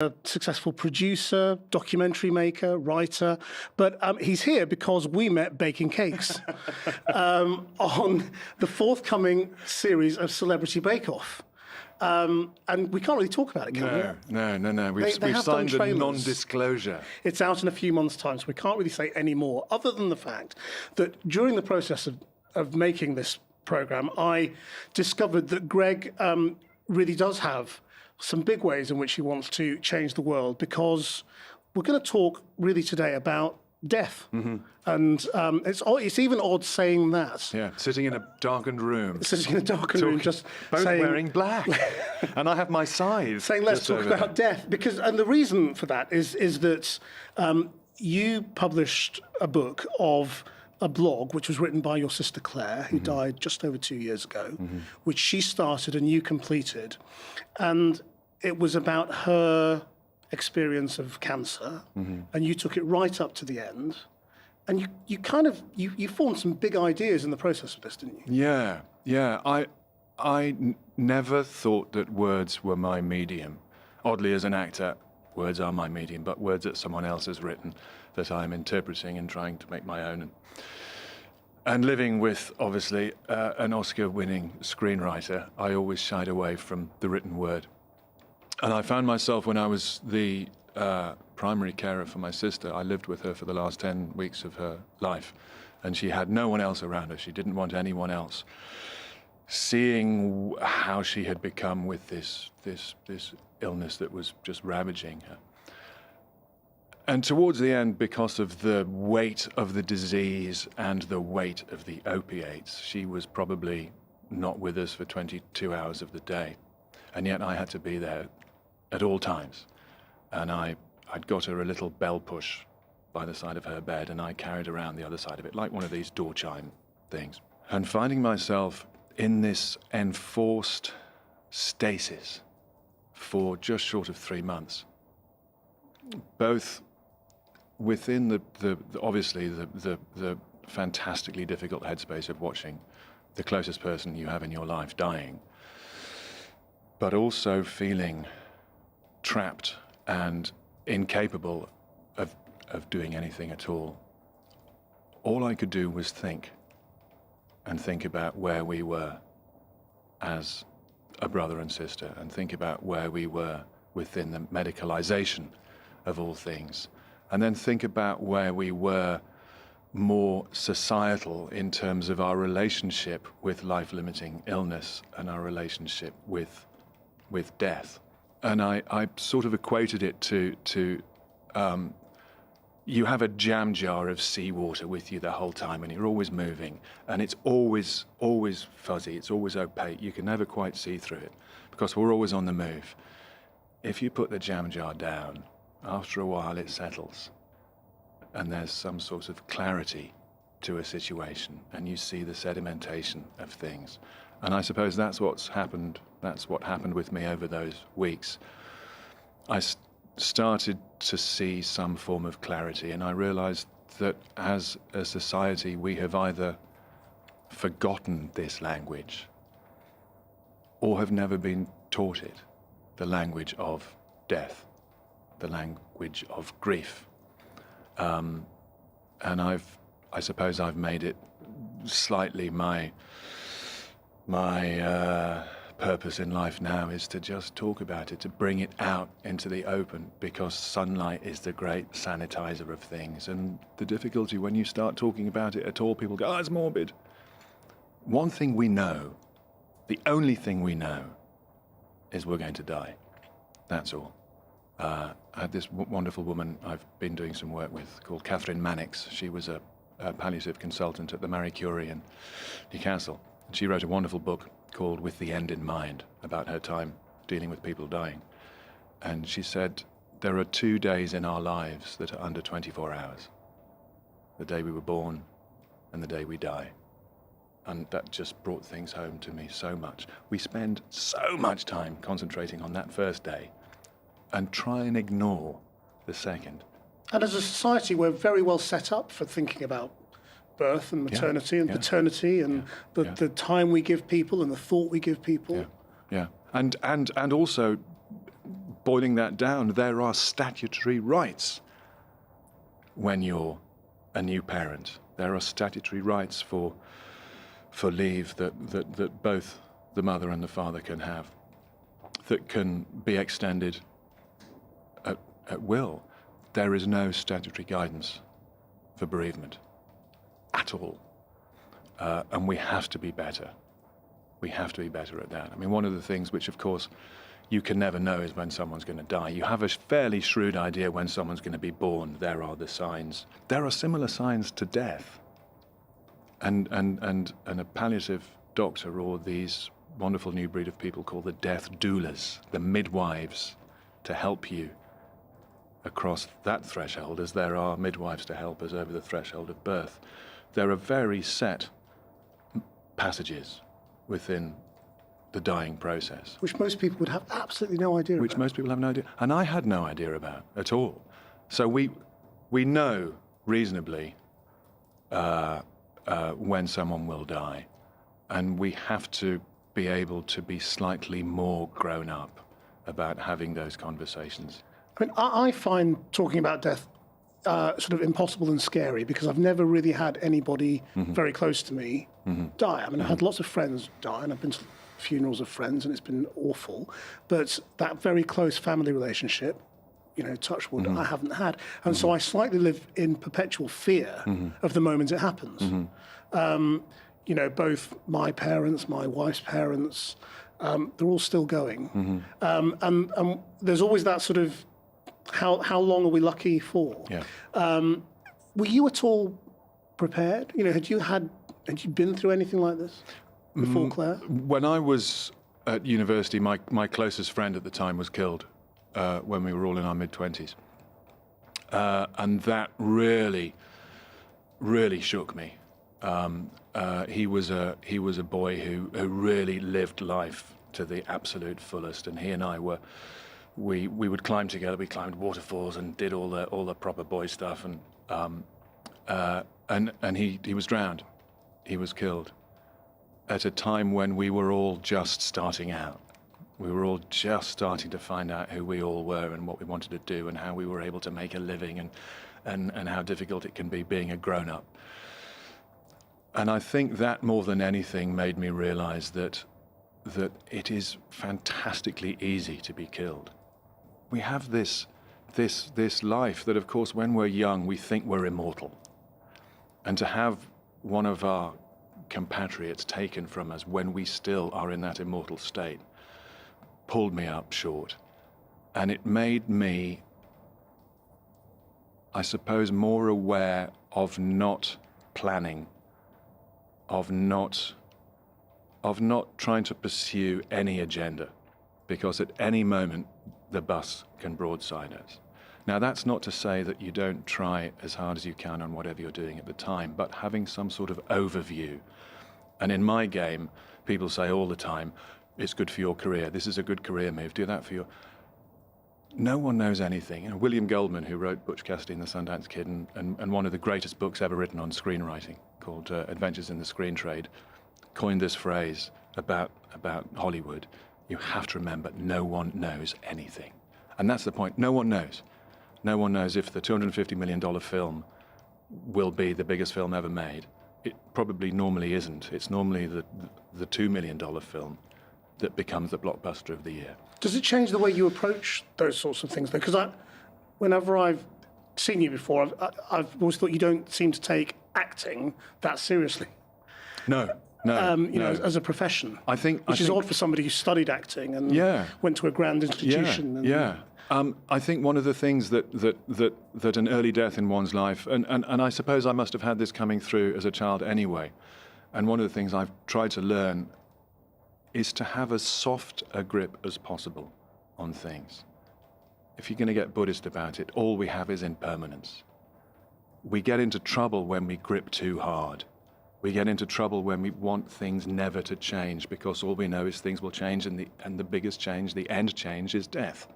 a successful producer, documentary maker, writer, but he's here because we met baking cakes on the forthcoming series of Celebrity Bake Off. And we can't really talk about it, can we? No. We've signed a non-disclosure. It's out in a few months' time, so we can't really say any more, other than the fact that during the process of making this programme, I discovered that Greg really does have some big ways in which he wants to change the world, because we're going to talk really today about death. Mm-hmm. And it's even odd saying that. Yeah, sitting in a darkened room. Sitting in a darkened room, just both saying, wearing black. And I have my scythe. Saying, let's talk about death. And the reason for that is that you published a book of a blog which was written by your sister Clare, who died just over 2 years ago, which she started and you completed. And it was about her experience of cancer, and you took it right up to the end. And you formed some big ideas in the process of this, didn't you? Yeah. I never thought that words were my medium. Oddly, as an actor, words are my medium, but words that someone else has written that I'm interpreting and trying to make my own. And living with, obviously, an Oscar-winning screenwriter, I always shied away from the written word. And I found myself, when I was the primary carer for my sister, I lived with her for the last 10 weeks of her life, and she had no one else around her. She didn't want anyone else. Seeing how she had become with this illness that was just ravaging her. And towards the end, because of the weight of the disease and the weight of the opiates, she was probably not with us for 22 hours of the day. And yet I had to be there at all times. And I'd got her a little bell push by the side of her bed, and I carried around the other side of it, like one of these door chime things. And finding myself in this enforced stasis for just short of 3 months, both within the obviously the fantastically difficult headspace of watching the closest person you have in your life dying, but also feeling trapped and incapable of doing anything at all. All I could do was think about where we were as a brother and sister, and think about where we were within the medicalization of all things, and then think about where we were more societal in terms of our relationship with life-limiting illness and our relationship with death. And I sort of equated it to you have a jam jar of seawater with you the whole time, and you're always moving, and it's always fuzzy, it's always opaque. You can never quite see through it because we're always on the move. If you put the jam jar down, after a while it settles, and there's some sort of clarity to a situation, and you see the sedimentation of things. And I suppose that's what happened with me over those weeks. I started to see some form of clarity, and I realized that as a society we have either forgotten this language or have never been taught it, the language of death, the language of grief. And I suppose I've made it slightly my purpose in life now is to just talk about it, to bring it out into the open, because sunlight is the great sanitizer of things. And the difficulty when you start talking about it at all, people go, oh, it's morbid. One thing we know, the only thing we know, is we're going to die. That's all. I had this wonderful woman I've been doing some work with called Catherine Mannix. She was a palliative consultant at the Marie Curie in Newcastle. And she wrote a wonderful book called With the End in Mind, about her time dealing with people dying. And she said, there are 2 days in our lives that are under 24 hours. The day we were born and the day we die. And that just brought things home to me so much. We spend so much time concentrating on that first day and try and ignore the second. And as a society, we're very well set up for thinking about birth and maternity and paternity and the time we give people and the thought we give people. And also boiling that down, there are statutory rights when you're a new parent. There are statutory rights for leave that both the mother and the father can have, that can be extended at will. There is no statutory guidance for bereavement at all. And we have to be better. We have to be better at that. I mean, one of the things which, of course, you can never know is when someone's going to die. You have a fairly shrewd idea when someone's going to be born. There are the signs. There are similar signs to death. And a palliative doctor, or these wonderful new breed of people called the death doulas, the midwives to help you across that threshold, as there are midwives to help us over the threshold of birth. There are very set passages within the dying process. Which most people would have absolutely no idea Which about. most people have no idea. And I had no idea about at all. So we know reasonably when someone will die. And we have to be able to be slightly more grown up about having those conversations. I mean, I find talking about death sort of impossible and scary, because I've never really had anybody very close to me die. I mean, I've had lots of friends die, and I've been to funerals of friends, and it's been awful. But that very close family relationship, you know, touch wood, I haven't had. And so I slightly live in perpetual fear of the moment it happens. You know, both my parents, my wife's parents, they're all still going. And there's always that sort of, how long are we lucky for? Yeah. Were you at all prepared? You know, had you been through anything like this before, Claire? When I was at university, my closest friend at the time was killed when we were all in our mid-20s. And that really, really shook me. He was a boy who really lived life to the absolute fullest, and he and I were, we would climb together. We climbed waterfalls and did all the proper boy stuff, and he was drowned. He was killed at a time when we were all just starting out. We were all just starting to find out who we all were and what we wanted to do and how we were able to make a living and how difficult it can be being a grown-up. And I think that more than anything made me realize that it is fantastically easy to be killed. We have this life that, of course, when we're young, we think we're immortal. And to have one of our compatriots taken from us when we still are in that immortal state pulled me up short. And it made me, I suppose, more aware of not planning, of not trying to pursue any agenda, because at any moment the bus can broadside us. Now, that's not to say that you don't try as hard as you can on whatever you're doing at the time, but having some sort of overview. And in my game, people say all the time, it's good for your career. This is a good career move. Do that for your... No one knows anything. You know, William Goldman, who wrote Butch Cassidy and the Sundance Kid, and one of the greatest books ever written on screenwriting, called Adventures in the Screen Trade, coined this phrase about Hollywood. You have to remember, no one knows anything. And that's the point. No one knows. No one knows if the $250 million film will be the biggest film ever made. It probably normally isn't. It's normally the $2 million film that becomes the blockbuster of the year. Does it change the way you approach those sorts of things? Because whenever I've seen you before, I've always thought you don't seem to take acting that seriously. No. You know, as a profession. Which is odd for somebody who studied acting and went to a grand institution. I think one of the things that an early death in one's life, and I suppose I must have had this coming through as a child anyway, and one of the things I've tried to learn is to have as soft a grip as possible on things. If you're going to get Buddhist about it, all we have is impermanence. We get into trouble when we grip too hard. We get into trouble when we want things never to change, because all we know is things will change, and the biggest change, the end change, is death.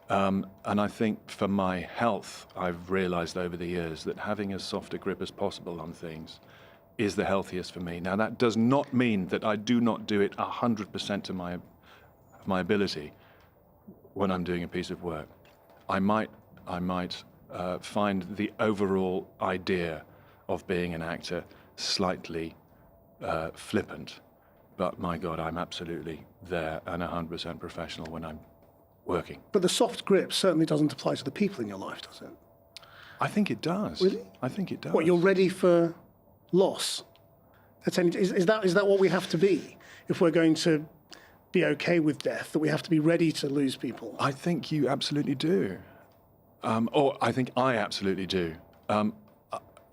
And I think for my health, I've realized over the years that having as soft a grip as possible on things is the healthiest for me. Now, that does not mean that I do not do it 100% to my ability when I'm doing a piece of work. I might find the overall idea of being an actor slightly flippant, but my God, I'm absolutely there and 100% professional when I'm working. But the soft grip certainly doesn't apply to the people in your life, does it? I think it does. Really? I think it does. What, you're ready for loss? Is that what we have to be if we're going to be okay with death, that we have to be ready to lose people? I think you absolutely do. Or I think I absolutely do.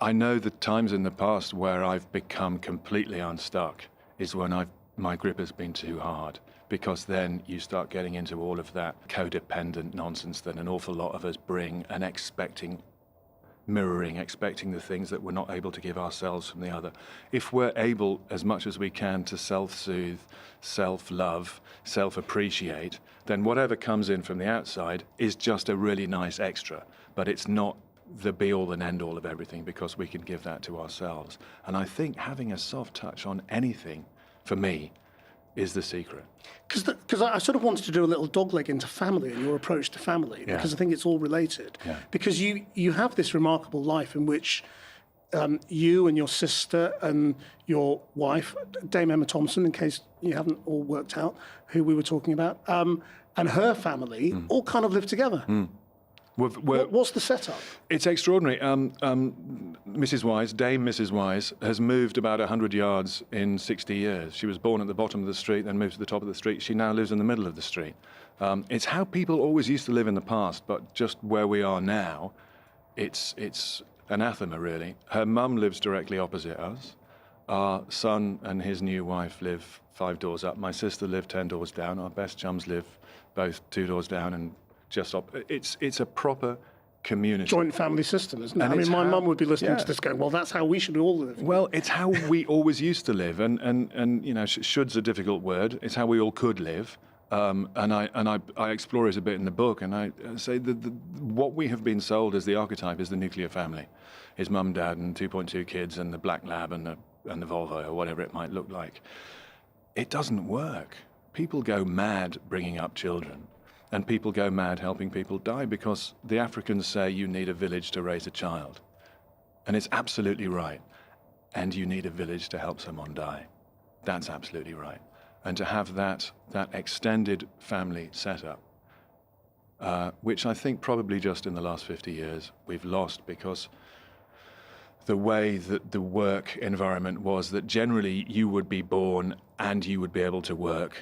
I know the times in the past where I've become completely unstuck is when my grip has been too hard, because then you start getting into all of that codependent nonsense that an awful lot of us bring, and expecting the things that we're not able to give ourselves from the other. If we're able, as much as we can, to self-soothe, self-love, self-appreciate, then whatever comes in from the outside is just a really nice extra, but it's not the be-all and end-all of everything, because we can give that to ourselves. And I think having a soft touch on anything, for me, is the secret. Because I sort of wanted to do a little dogleg into family and your approach to family, because I think it's all related. Yeah. Because you have this remarkable life in which you and your sister and your wife, Dame Emma Thompson, in case you haven't all worked out who we were talking about, and her family all kind of live together. What's the setup? It's extraordinary. Mrs. Wise, Dame Mrs. Wise, has moved about 100 yards in 60 years. She was born at the bottom of the street, then moved to the top of the street. She now lives in the middle of the street. It's how people always used to live in the past, but just where we are now, it's anathema, really. Her mum lives directly opposite us. Our son and his new wife live 5 doors up. My sister lived 10 doors down. Our best chums live both 2 doors down and just up. It's a proper community. Joint family system, isn't it? And I mean, my how- mum would be listening yeah. to this going, well, that's how we should all live. Well, it's how we always used to live, and you know, should's a difficult word. It's how we all could live, and I explore it a bit in the book, and I say that what we have been sold as the archetype is the nuclear family, is mum, dad, and 2.2 kids, and the black lab, and the Volvo, or whatever it might look like. It doesn't work. People go mad bringing up children. And people go mad helping people die, because the Africans say you need a village to raise a child. And it's absolutely right. And you need a village to help someone die. That's absolutely right. And to have that extended family setup, which I think probably just in the last 50 years we've lost, because the way that the work environment was, that generally you would be born and you would be able to work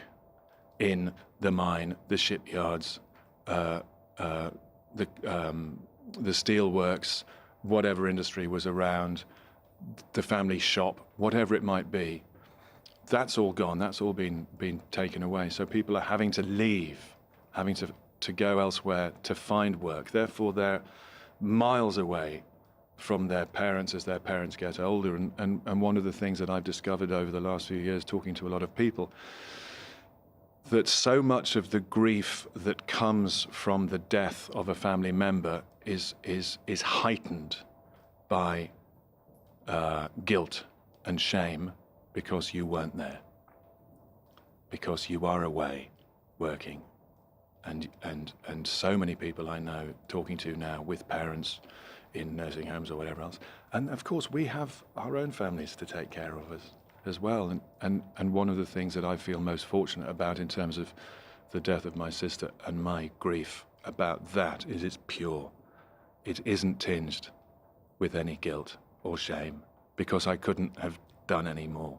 in the mine, the shipyards, the steel works, whatever industry was around, the family shop, whatever it might be. That's all gone. That's all been taken away. So people are having to leave, having to go elsewhere to find work. Therefore, they're miles away from their parents as their parents get older. And one of the things that I've discovered over the last few years, talking to a lot of people, that so much of the grief that comes from the death of a family member is heightened by guilt and shame, because you weren't there, because you are away working, and so many people I know talking to now with parents in nursing homes or whatever else, and of course we have our own families to take care of as well. And one of the things that I feel most fortunate about in terms of the death of my sister and my grief about that is it's pure. It isn't tinged with any guilt or shame, because I couldn't have done any more.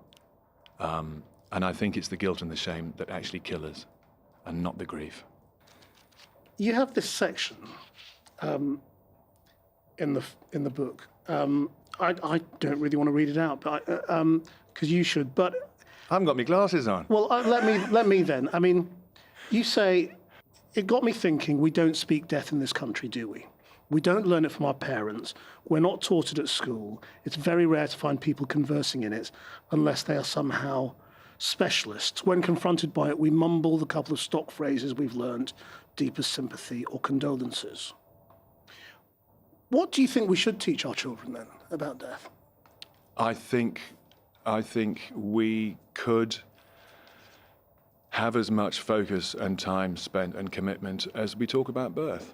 And I think it's the guilt and the shame that actually kill us, and not the grief. You have this section in the book. I don't really want to read it out, but because you should. But I haven't got my glasses on. well, let me then. I mean, you say it got me thinking. We don't speak death in this country, do we? We don't learn it from our parents. We're not taught it at school. It's very rare to find people conversing in it unless they are somehow specialists. When confronted by it, we mumble the couple of stock phrases we've learned, deepest sympathy or condolences. What do you think we should teach our children then about death? I think we could have as much focus and time spent and commitment as we talk about birth.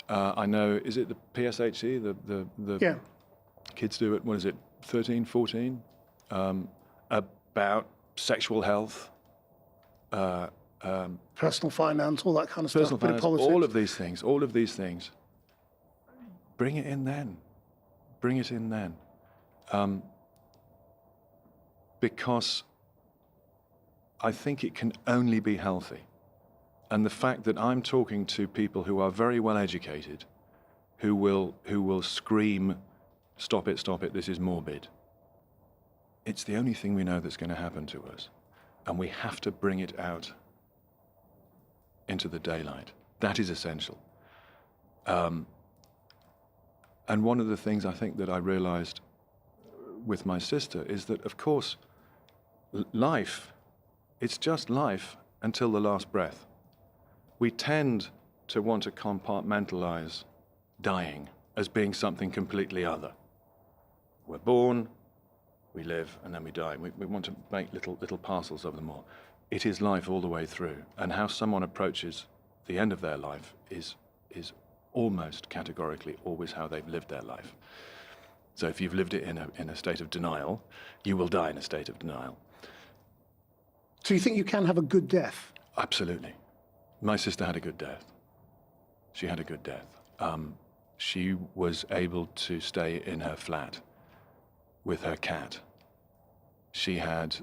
I know, is it the PSHE, the Yeah. kids do it, what is it, 13, 14? About sexual health, Personal finance, all that kind of personal stuff. Bit of finance, politics. all of these things. Bring it in then. Bring it in then. Because I think it can only be healthy. And the fact that I'm talking to people who are very well educated, who will scream, stop it, this is morbid. It's the only thing we know that's going to happen to us. And we have to bring it out into the daylight. That is essential. And one of the things I think that I realized with my sister is that, of course, life, it's just life until the last breath. We tend to want to compartmentalize dying as being something completely other. We're born, we live, and then we die. We want to make little parcels of them all. It is life all the way through, and how someone approaches the end of their life is almost categorically always how they've lived their life. So if you've lived it in a state of denial, you will die in a state of denial. So you think you can have a good death? Absolutely. My sister had a good death. She had a good death. She was able to stay in her flat with her cat. She had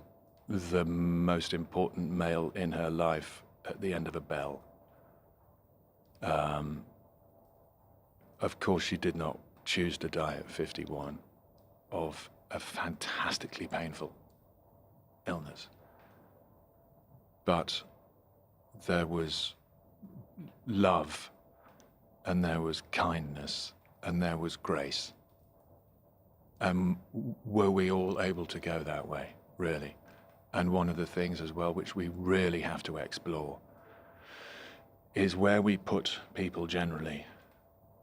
the most important male in her life at the end of a bell. Of course, she did not choose to die at 51 of a fantastically painful illness. But there was love, and there was kindness, and there was grace. Were we all able to go that way, really? And one of the things as well, which we really have to explore, is where we put people generally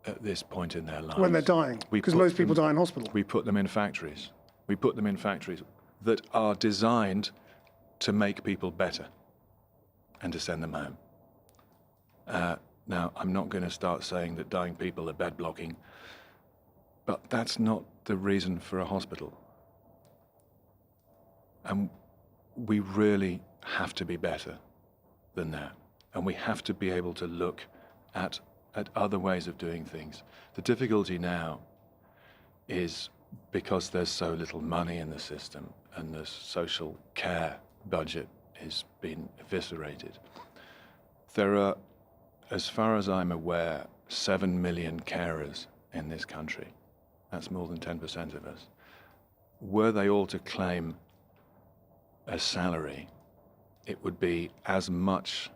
at this point in their lives. When they're dying, because most people die in hospital. We put them in factories. We put them in factories that are designed to make people better and to send them home. Now, I'm not going to start saying that dying people are bed blocking, but that's not the reason for a hospital. And we really have to be better than that. And we have to be able to look at other ways of doing things. The difficulty now is because there's so little money in the system and the social care budget has been eviscerated. There are, as far as I'm aware, 7 million carers in this country. That's more than 10% of us. Were they all to claim a salary, it would be as much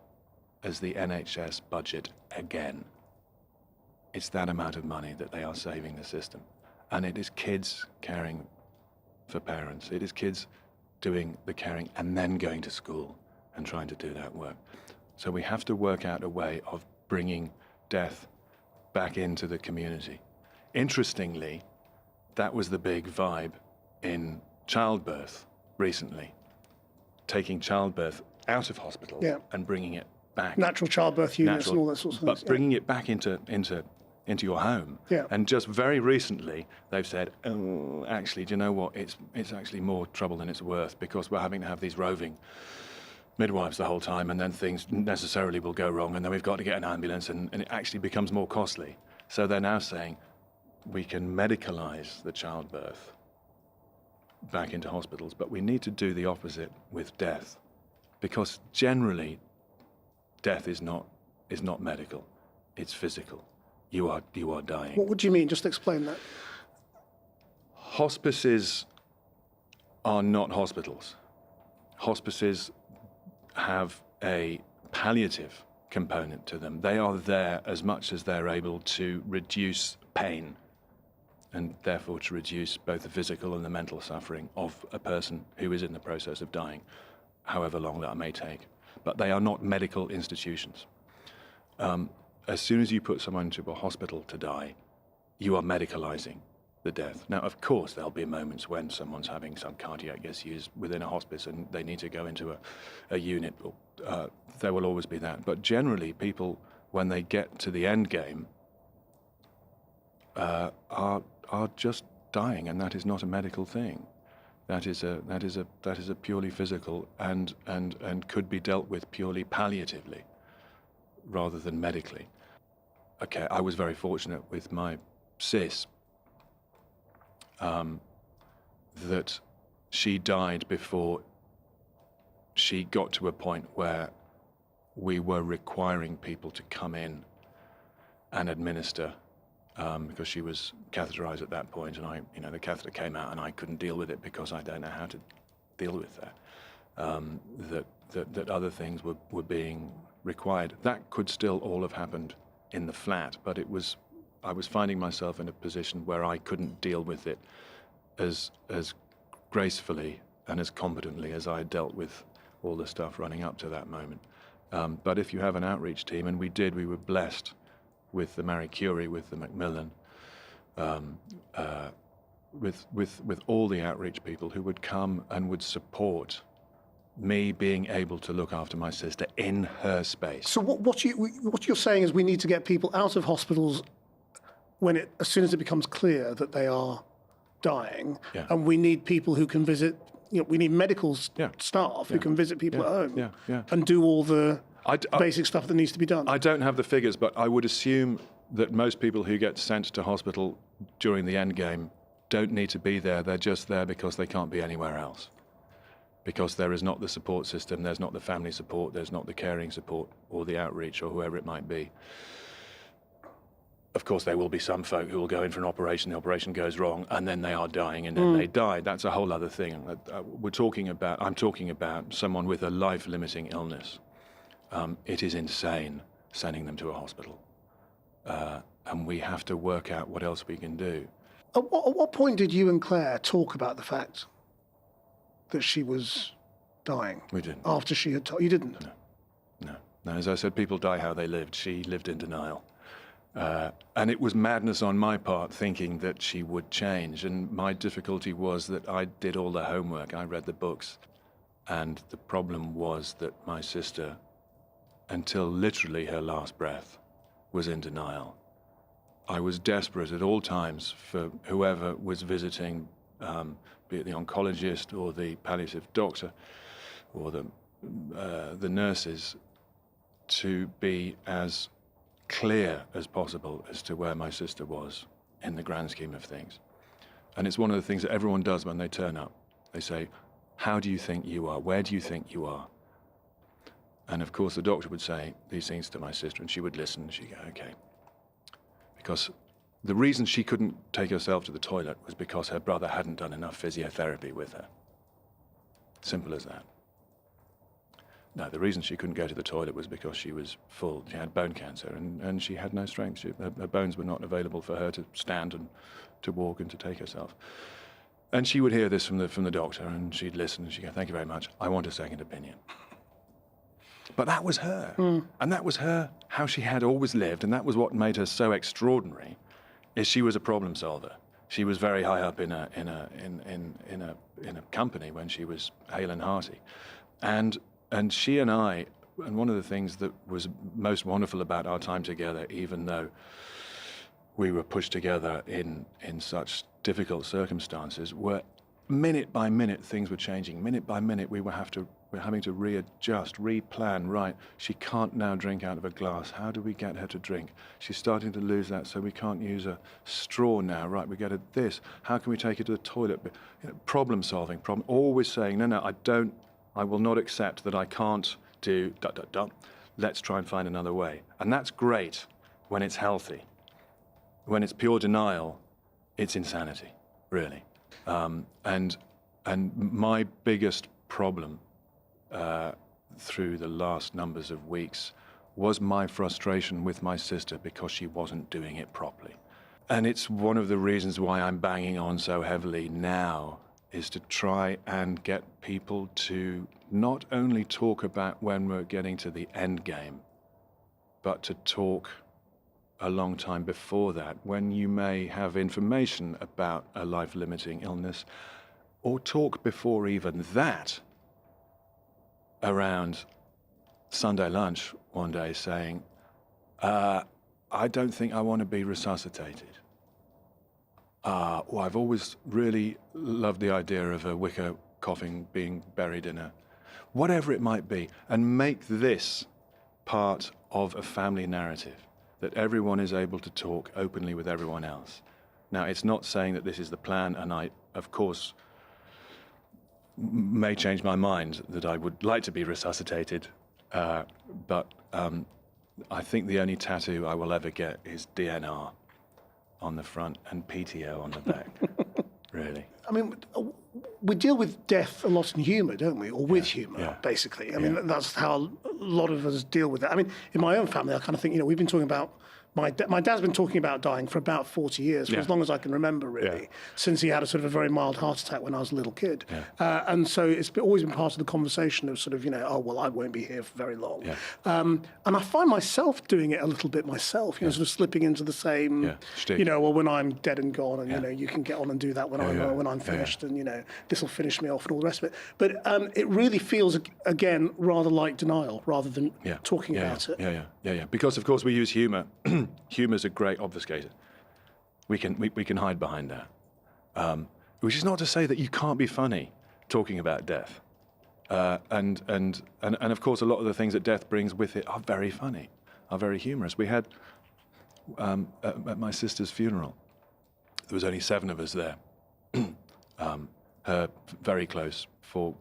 as the NHS budget again. It's that amount of money that they are saving the system. And it is kids caring for parents. It is kids doing the caring and then going to school and trying to do that work. So we have to work out a way of bringing death back into the community. Interestingly, that was the big vibe in childbirth recently, taking childbirth out of hospitals and bringing it back. Natural childbirth units and all that sort of things. But bringing it back into your home. Yeah. And just very recently, they've said, oh, actually, do you know what? It's actually more trouble than it's worth because we're having to have these roving midwives the whole time, and then things necessarily will go wrong, and then we've got to get an ambulance, and it actually becomes more costly. So they're now saying we can medicalize the childbirth back into hospitals, but we need to do the opposite with death, because generally death is not medical, it's physical. You are dying. What would you mean? Just explain that. Hospices are not hospitals. Hospices have a palliative component to them. They are there as much as they're able to reduce pain and therefore to reduce both the physical and the mental suffering of a person who is in the process of dying, however long that may take. But they are not medical institutions. As soon as you put someone into a hospital to die, you are medicalizing the death. Now, of course, there'll be moments when someone's having some cardiac issues within a hospice and they need to go into a unit. There will always be that. But generally, people, when they get to the end game, are just dying, and that is not a medical thing. That is a purely physical and could be dealt with purely palliatively rather than medically. Okay, I was very fortunate with my sis that she died before she got to a point where we were requiring people to come in and administer, because she was catheterized at that point, and the catheter came out, and I couldn't deal with it because I don't know how to deal with that. That other things were being required. That could still all have happened in the flat, but I was finding myself in a position where I couldn't deal with it as gracefully and as competently as I had dealt with all the stuff running up to that moment. But if you have an outreach team, and we were blessed with the Marie Curie, with the Macmillan, with all the outreach people who would come and would support me being able to look after my sister in her space. So what you're saying is we need to get people out of hospitals as soon as it becomes clear that they are dying, Yeah. and we need people who can visit. We need medical staff who can visit people at home and do all the basic stuff that needs to be done. I don't have the figures, but I would assume that most people who get sent to hospital during the end game don't need to be there. They're just there because they can't be anywhere else. Because there is not the support system, there's not the family support, there's not the caring support or the outreach or whoever it might be. Of course, there will be some folk who will go in for an operation, the operation goes wrong, and then they are dying, and then they die. That's a whole other thing. I'm talking about someone with a life-limiting illness. It is insane sending them to a hospital. And we have to work out what else we can do. At what point did you and Claire talk about the fact that she was dying? We didn't. After she had told you? Didn't? No. As I said, people die how they lived. She lived in denial. And it was madness on my part thinking that she would change. And my difficulty was that I did all the homework. I read the books. And the problem was that my sister, until literally her last breath, was in denial. I was desperate at all times for whoever was visiting, be it the oncologist or the palliative doctor or the nurses, to be as clear as possible as to where my sister was in the grand scheme of things. And it's one of the things that everyone does when they turn up. They say, how do you think you are? Where do you think you are? And of course the doctor would say these things to my sister, and she would listen, and she'd go, okay. Because the reason she couldn't take herself to the toilet was because her brother hadn't done enough physiotherapy with her. Simple as that. No, the reason she couldn't go to the toilet was because she was full. She had bone cancer, and she had no strength. Her bones were not available for her to stand and to walk and to take herself. And she would hear this from the doctor, and she'd listen, and she'd go, thank you very much. I want a second opinion. But that was her. And that was her, how she had always lived, and that was what made her so extraordinary, is she was a problem solver. She was very high up in a company when she was hale and hearty. And she and I, and one of the things that was most wonderful about our time together, even though we were pushed together in such difficult circumstances, were minute by minute things were changing. Minute by minute we're having to readjust, replan. Right, she can't now drink out of a glass. How do we get her to drink? She's starting to lose that, so we can't use a straw now. Right, we get her this. How can we take her to the toilet? Problem solving, always saying, no, I will not accept that I can't do ... Let's try and find another way. And that's great when it's healthy. When it's pure denial, it's insanity, really. And my biggest problem through the last numbers of weeks was my frustration with my sister because she wasn't doing it properly. And it's one of the reasons why I'm banging on so heavily now, is to try and get people to not only talk about when we're getting to the end game, but to talk a long time before that, when you may have information about a life-limiting illness, or talk before even that around Sunday lunch one day saying, I don't think I want to be resuscitated. Well, I've always really loved the idea of a wicker coffin being buried in a... Whatever it might be, and make this part of a family narrative, that everyone is able to talk openly with everyone else. Now, it's not saying that this is the plan, and I, of course, may change my mind that I would like to be resuscitated, but I think the only tattoo I will ever get is DNR on the front and PTO on the back, really. I mean, we deal with death a lot in humour, don't we? Or with humour, basically. I mean, that's how a lot of us deal with it. I mean, in my own family, I kind of think, you know, we've been talking about, my dad's been talking about dying for about 40 years, for as long as I can remember, really, since he had a sort of a very mild heart attack when I was a little kid. And so it's always been part of the conversation of sort of, you know, oh, well, I won't be here for very long. And I find myself doing it a little bit myself, you know, sort of slipping into the same, you know, well, when I'm dead and gone, and, you know, you can get on and do that when I'm finished, and, you know, this will finish me off and all the rest of it. But it really feels, again, rather like denial rather than talking about it. Because, of course, we use humour. Humour's a great obfuscator. We can hide behind that. Which is not to say that you can't be funny talking about death. And of course, a lot of the things that death brings with it are very funny, are very humorous. We had, at my sister's funeral, there was only 7 of us there. Her very close, 4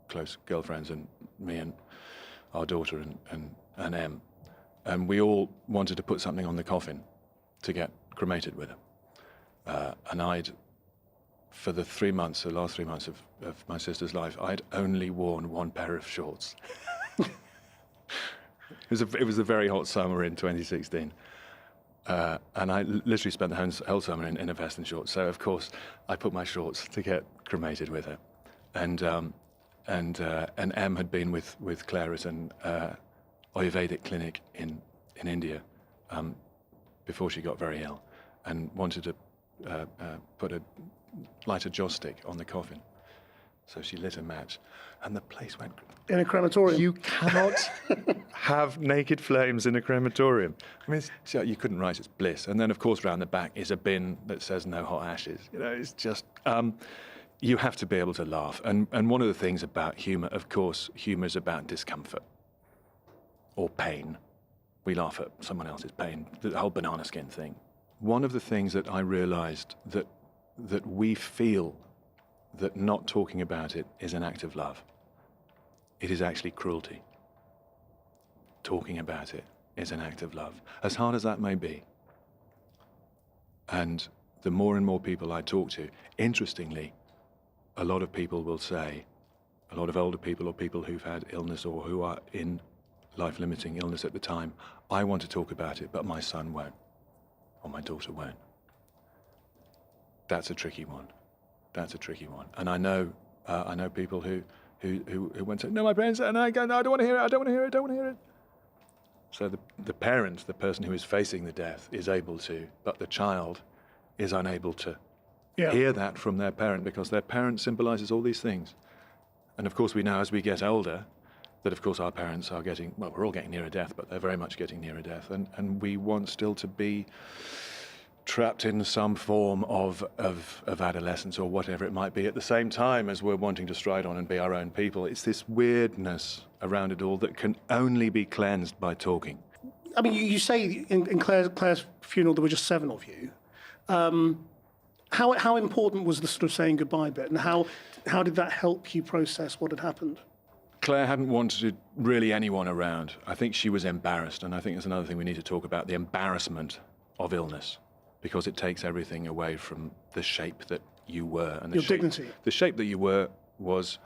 close girlfriends, and me and our daughter and Em. And we all wanted to put something on the coffin to get cremated with her. And I'd, for the last 3 months of my sister's life, I'd only worn 1 pair of shorts. It was a very hot summer in 2016. And I literally spent the whole summer in a vest and shorts. So, of course, I put my shorts to get cremated with her. And Em had been with Clare at an Ayurvedic clinic in India before she got very ill, and wanted to light a joss stick on the coffin. So she lit a match, and the place went... In a crematorium? You cannot have naked flames in a crematorium. I mean, you couldn't write it's bliss. And then, of course, round the back is a bin that says no hot ashes. You know, it's just... you have to be able to laugh. And one of the things about humour, of course, humour is about discomfort. Or pain. We laugh at someone else's pain, the whole banana skin thing. One of the things that I realized that we feel that not talking about it is an act of love. It is actually cruelty. Talking about it is an act of love, as hard as that may be. And the more and more people I talk to, interestingly, a lot of people will say, a lot of older people or people who've had illness or who are in life-limiting illness at the time, I want to talk about it, but my son won't, or my daughter won't. That's a tricky one. That's a tricky one. And I know people who went to, no, my parents, and I go, no, I don't want to hear it, I don't want to hear it, I don't want to hear it. So the parent, the person who is facing the death, is able to, but the child is unable to hear that from their parent, because their parent symbolizes all these things. And of course we know as we get older, that of course our parents are getting, well, we're all getting nearer death, but they're very much getting nearer death. And we want still to be trapped in some form of adolescence or whatever it might be, at the same time as we're wanting to stride on and be our own people. It's this weirdness around it all that can only be cleansed by talking. I mean, you say in Clare's funeral there were just 7 of you. How important was the sort of saying goodbye bit, and how did that help you process what had happened? Clare hadn't wanted really anyone around. I think she was embarrassed, and I think that's another thing we need to talk about, the embarrassment of illness, because it takes everything away from the shape that you were. And your dignity. The shape that you were was,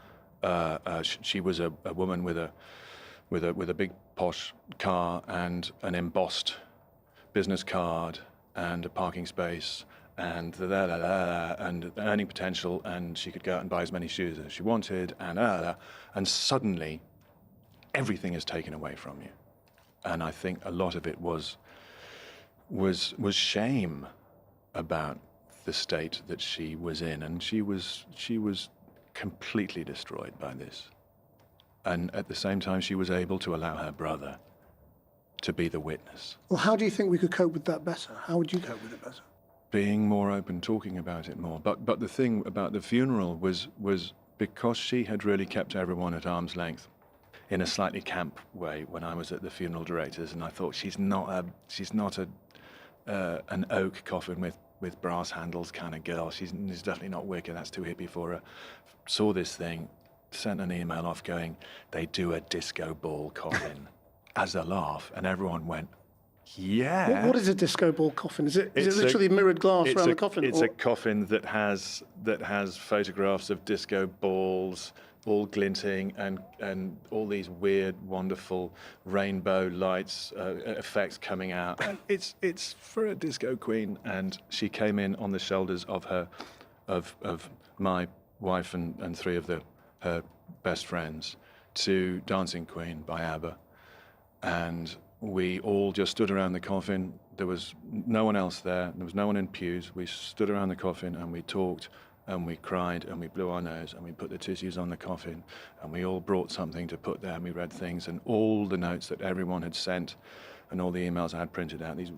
she was a woman with a big posh car and an embossed business card and a parking space and and earning potential, and she could go out and buy as many shoes as she wanted, and suddenly everything is taken away from you. And I think a lot of it was was shame about the state that she was in, and she was completely destroyed by this. And at the same time, she was able to allow her brother to be the witness. Well, how do you think we could cope with that better? How would you cope with it better? Being more open, talking about it more. But the thing about the funeral was because she had really kept everyone at arm's length in a slightly camp way when I was at the funeral directors, and I thought she's not an oak coffin with brass handles kind of girl. She's definitely not wicker. That's too hippie for her. Saw this thing, sent an email off going, they do a disco ball coffin as a laugh, and everyone went, yeah. What is a disco ball coffin? Is it literally mirrored glass around the coffin? It's a coffin that has photographs of disco balls, all glinting, and all these weird, wonderful rainbow lights effects coming out. And it's for a disco queen, and she came in on the shoulders of my wife and three of her best friends to Dancing Queen by ABBA, and we all just stood around the coffin. There was no one else there. There was no one in pews. We stood around the coffin and we talked and we cried and we blew our nose and we put the tissues on the coffin and we all brought something to put there and we read things and all the notes that everyone had sent and all the emails I had printed out, these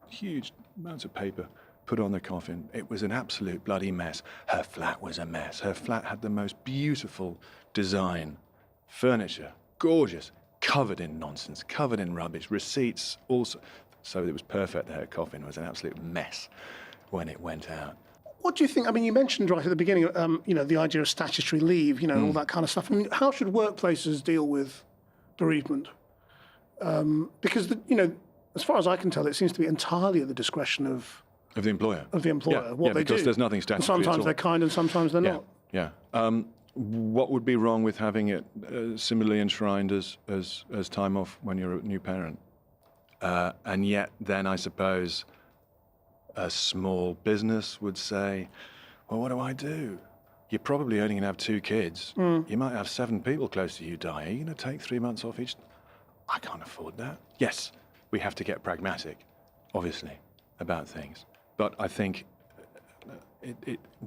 huge amounts of paper put on the coffin. It was an absolute bloody mess. Her flat was a mess. Her flat had the most beautiful design, furniture, gorgeous, covered in nonsense, covered in rubbish, receipts also. So it was perfect that her coffin was an absolute mess when it went out. What do you think? I mean, you mentioned right at the beginning, the idea of statutory leave, all that kind of stuff. I mean, how should workplaces deal with bereavement? Because, as far as I can tell, it seems to be entirely at the discretion of the employer. What they do. Because there's nothing statutory. And sometimes they're kind and sometimes they're not. Yeah. What would be wrong with having it similarly enshrined as time off when you're a new parent? And yet then I suppose a small business would say, well, what do I do? You're probably only going to have 2 kids. You might have 7 people close to you die. Are you going to take 3 months off each? I can't afford that. Yes, we have to get pragmatic, obviously, about things. But I think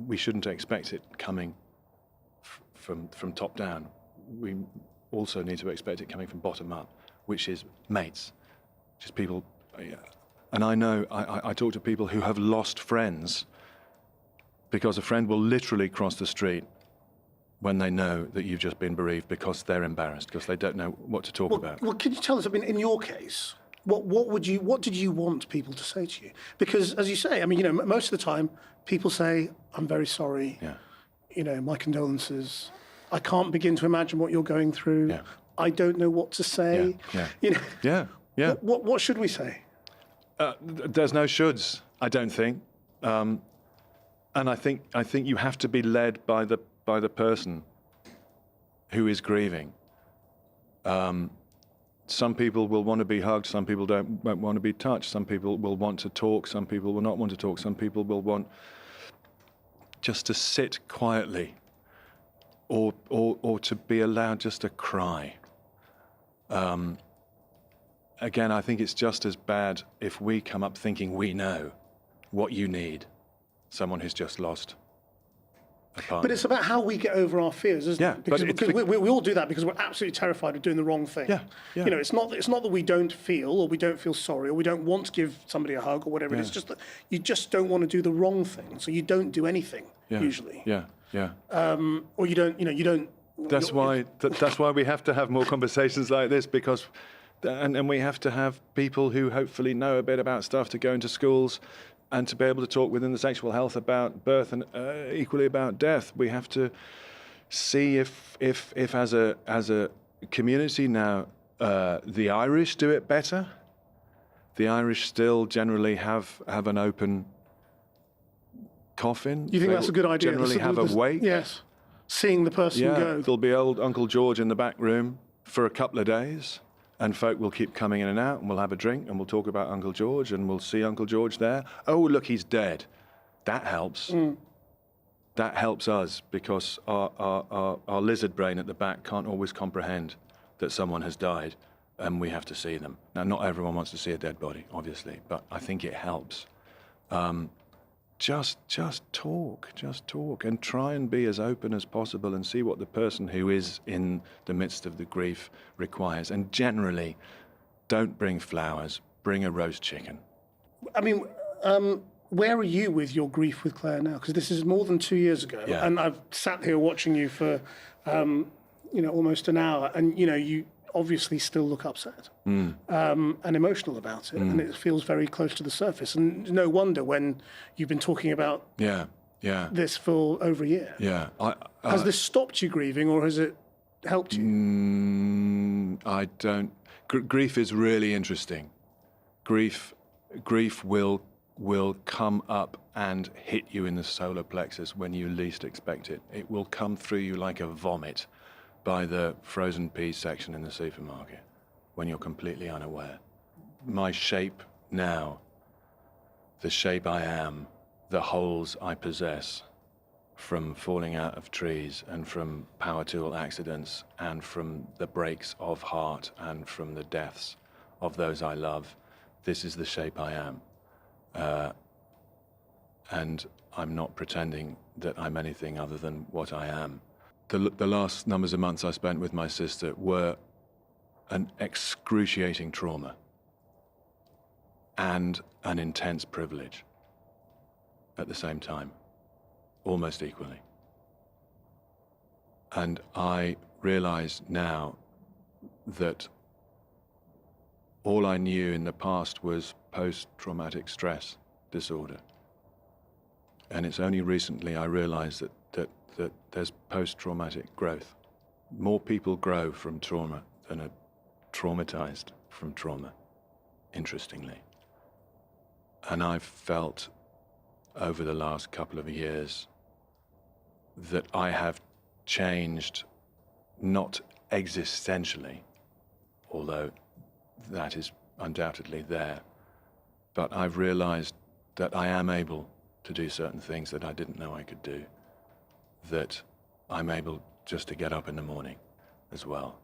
we shouldn't expect it coming from top down. We also need to expect it coming from bottom up, which is mates, just people. And I know I talk to people who have lost friends because a friend will literally cross the street when they know that you've just been bereaved because they're embarrassed, because they don't know what to talk about. Well, can you tell us, I mean, in your case, what did you want people to say to you? Because, as you say, I mean, most of the time people say, I'm very sorry. Yeah. My condolences. I can't begin to imagine what you're going through. Yeah. I don't know what to say. Yeah. Yeah. What should we say? There's no shoulds, I don't think. And I think you have to be led by the person who is grieving. Some people will want to be hugged, some people won't want to be touched, some people will want to talk, some people will not want to talk, some people will want just to sit quietly or to be allowed just to cry. Again, I think it's just as bad if we come up thinking we know what you need, someone who's just lost a partner. But it's about how we get over our fears, isn't it? Because we all do that because we're absolutely terrified of doing the wrong thing. Yeah. It's not that we don't feel or we don't feel sorry or we don't want to give somebody a hug or whatever. It's just that you just don't want to do the wrong thing, so you don't do anything usually. Yeah. Or you don't. That's why we have to have more conversations like this, because. And we have to have people who hopefully know a bit about stuff to go into schools and to be able to talk within the sexual health about birth and equally about death. We have to see if as a community now, the Irish do it better. The Irish still generally have an open coffin. You think that's a good idea? Generally have a wake. Yes. Seeing the person go. There'll be old Uncle George in the back room for a couple of days. And folk will keep coming in and out, and we'll have a drink, and we'll talk about Uncle George, and we'll see Uncle George there. Oh, look, he's dead. That helps. That helps us, because our lizard brain at the back can't always comprehend that someone has died and we have to see them. Now, not everyone wants to see a dead body, obviously, but I think it helps. Just talk, and try and be as open as possible and see what the person who is in the midst of the grief requires. And generally, don't bring flowers, bring a roast chicken. I mean, where are you with your grief with Clare now? Because this is more than 2 years ago, Yeah. and I've sat here watching you for, almost an hour, and you obviously still look upset and emotional about it, and it feels very close to the surface. And no wonder when you've been talking about this for over a year. Yeah. Has this stopped you grieving, or has it helped you? I don't. Grief is really interesting. Grief will come up and hit you in the solar plexus when you least expect it. It will come through you like a vomit by the frozen peas section in the supermarket when you're completely unaware. My shape now, the shape I am, the holes I possess from falling out of trees and from power tool accidents and from the breaks of heart and from the deaths of those I love, this is the shape I am. And I'm not pretending that I'm anything other than what I am. The last numbers of months I spent with my sister were an excruciating trauma and an intense privilege at the same time, almost equally. And I realize now that all I knew in the past was post-traumatic stress disorder. And it's only recently I realized that there's post-traumatic growth. More people grow from trauma than are traumatized from trauma, interestingly. And I've felt over the last couple of years that I have changed, not existentially, although that is undoubtedly there, but I've realized that I am able to do certain things that I didn't know I could do, that I'm able just to get up in the morning as well,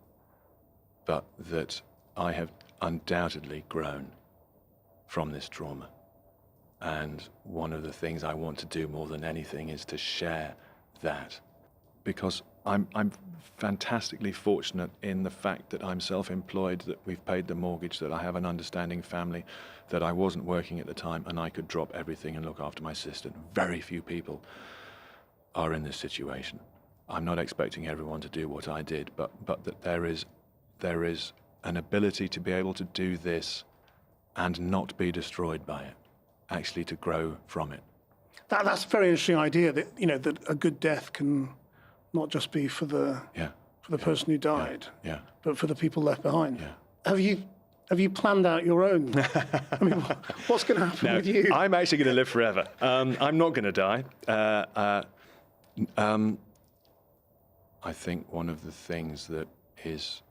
but that I have undoubtedly grown from this trauma. And one of the things I want to do more than anything is to share that, because I'm fantastically fortunate in the fact that I'm self-employed, that we've paid the mortgage, that I have an understanding family, that I wasn't working at the time and I could drop everything and look after my sister. Very few people are in this situation. I'm not expecting everyone to do what I did, but that there is an ability to be able to do this and not be destroyed by it, actually to grow from it. That's a very interesting idea, that that a good death can not just be for the person who died, but for the people left behind. Yeah. Have you planned out your own? I mean, what's going to happen with you? I'm actually going to live forever. I'm not going to die. I think one of the things that is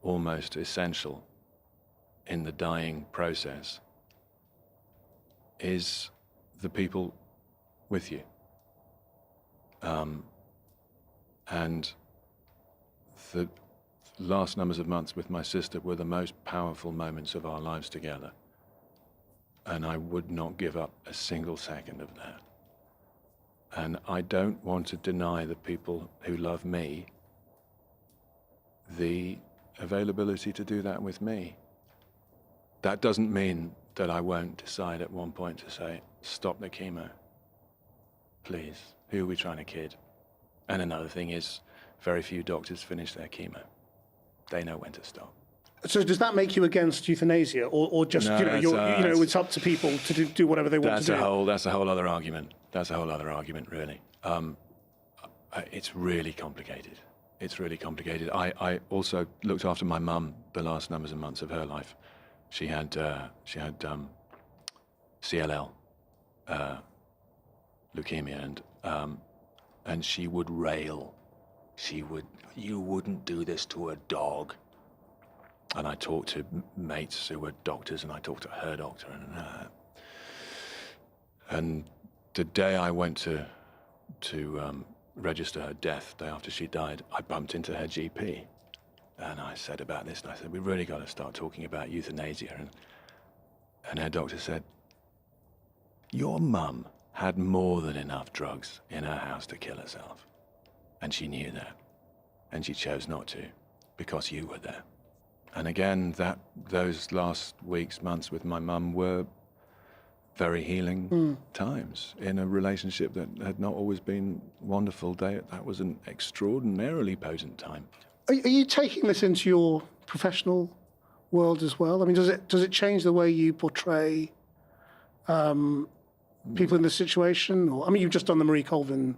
almost essential in the dying process is the people with you. And the last numbers of months with my sister were the most powerful moments of our lives together. And I would not give up a single second of that. And I don't want to deny the people who love me the availability to do that with me. That doesn't mean that I won't decide at one point to say, stop the chemo. Please, who are we trying to kid? And another thing is, very few doctors finish their chemo. They know when to stop. So does that make you against euthanasia, or just No, it's up to people to do whatever they want to do? That's a whole other argument. That's a whole other argument, really. It's really complicated. It's really complicated. I also looked after my mum the last numbers of months of her life. She had CLL, leukemia, and she would rail. You wouldn't do this to a dog. And I talked to mates who were doctors, and I talked to her doctor, and the day I went to register her death, the day after she died, I bumped into her GP, and I said about this, and I said, we really got to start talking about euthanasia. And her doctor said, your mum had more than enough drugs in her house to kill herself. And she knew that. And she chose not to, because you were there. And again, those last weeks, months with my mum were very healing times in a relationship that had not always been wonderful. That was an extraordinarily potent time. Are you taking this into your professional world as well? I mean, does it change the way you portray people in this situation? Or, I mean, you've just done the Marie Colvin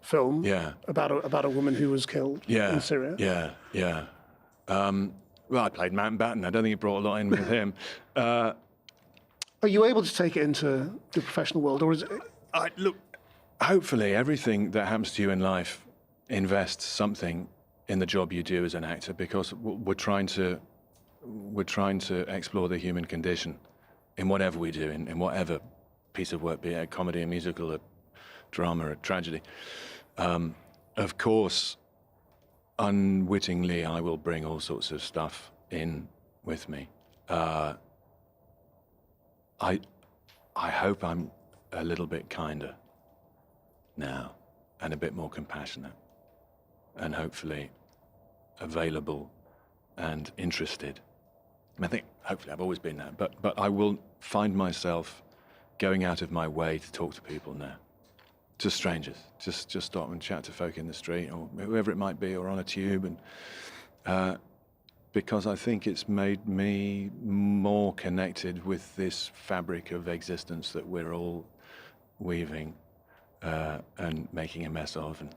film about a woman who was killed in Syria. Well, I played Mountbatten. I don't think it brought a lot in with him. Are you able to take it into the professional world, or is it? Look, hopefully everything that happens to you in life invests something in the job you do as an actor, because we're trying to explore the human condition in whatever we do, in whatever piece of work, be it a comedy, a musical, a drama, a tragedy. Of course, unwittingly, I will bring all sorts of stuff in with me. I hope I'm a little bit kinder now and a bit more compassionate and hopefully available and interested. I think hopefully I've always been that, but I will find myself going out of my way to talk to people now, to strangers, just stop and chat to folk in the street or whoever it might be, or on a tube, and because I think it's made me more connected with this fabric of existence that we're all weaving and making a mess of. And